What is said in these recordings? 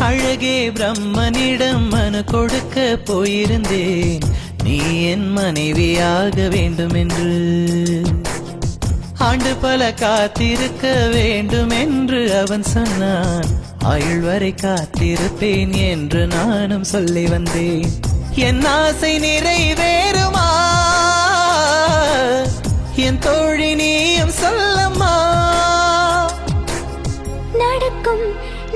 அழகே பிரம்மனிடம் மனு கொடுக்க போயிருந்தேன், நீ என் மனைவியாக வேண்டும் என்று. ஆண்டு பல காத்திருக்க வேண்டும் என்று அவன் சொன்னான், ஆயுள் வரை காத்திருப்பேன் என்று நானும் சொல்லி வந்தேன். என் ஆசை நிறைவேறுமா என் தோழி, நீயும் சொல்லம்மா. நடக்கும்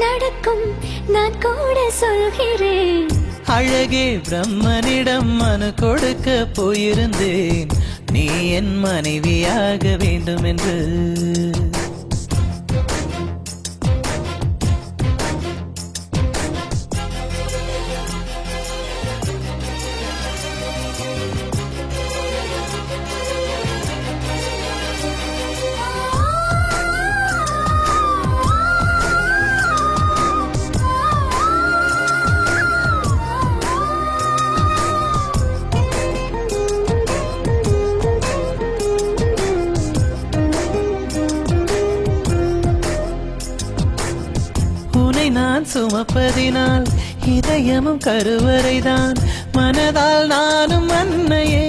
நடக்கும் நான் கூட சொல்கிறேன். அழகே பிரம்மனிடம் மனு கொடுக்க போயிருந்தேன், நீ என் மனைவியாக வேண்டும் என்று. நான் சுமப்பதினால் இதயமும் கருவறைதான், மனதால் நானும் அன்னையே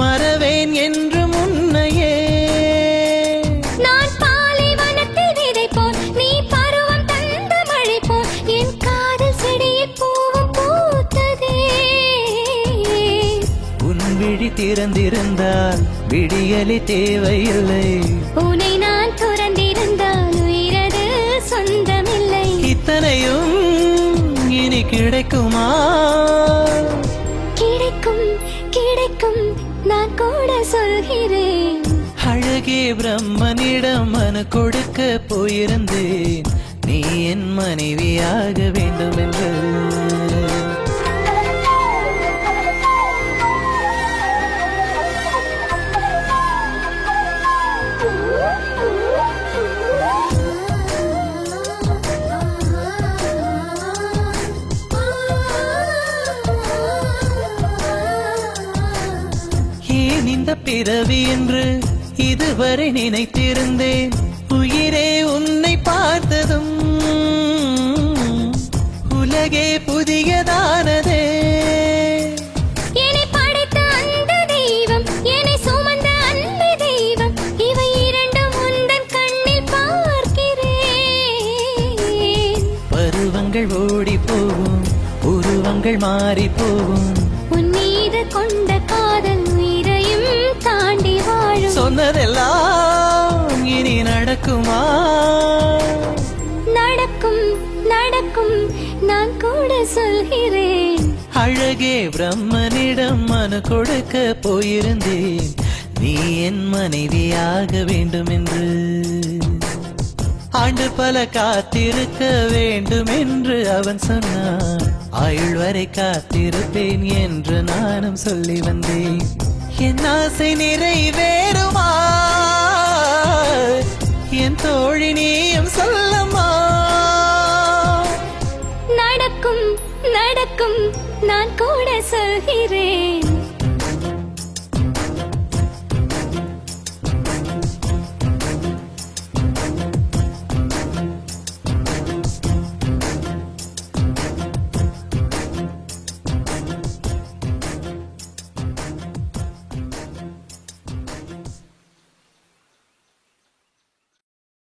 மறவேன் என்றும் உன்னையே. நான் பாலைவனத்தில் விதை போல், நீ பருவம் தந்த மழை போல், என் காதல் செடியில் பூவும் பூத்ததே. உன் விழி திறந்திருந்தால் விடியலி தேவையில்லை, உன்னை நான் துறந்திருந்தால் சொந்தமில்லை. இத்தனையும் இனி கிடைக்குமா? கிடைக்கும் கிடைக்கும் நான் கூட சொல்கிறேன். அழகே பிரம்மனிடம் மனு கொடுக்க போயிருந்தேன், நீ என் மனைவியாக வேண்டும் என்று. இந்த பிறவி என்று இதுவரை நினைத்திருந்தேன், உயிரே உன்னை பார்த்ததும் உலகே புதியதானதே. என்னை படைத்த அந்த தெய்வம், என்னை சுமந்த அந்த தெய்வம், இவை இரண்டும் உந்தன் கண்ணில் பார்க்கிறேன். பருவங்கள் ஓடி போகும், உருவங்கள் மாறி போகும், உன் மீது கொண்ட காதல் உயிரையும் தாண்டி வாழும். சொன்னதெல்லாம் இனி நடக்குமா? நடக்கும் நடக்கும் நான் கூட சொல்கிறேன். அழகே பிரம்மனிடம் மனு கொடுக்க போயிருந்தேன், நீ என் மனைவியாக வேண்டும் என்று. ஆண்டு பல காத்திருக்க வேண்டும் என்று அவன் சொன்னான், ஆயுள் வரை காத்திருப்பேன் என்று நானும் சொல்லி வந்தேன். என் ஆசை நிறைவேறுமா என் தோழி, நீயும் சொல்ல.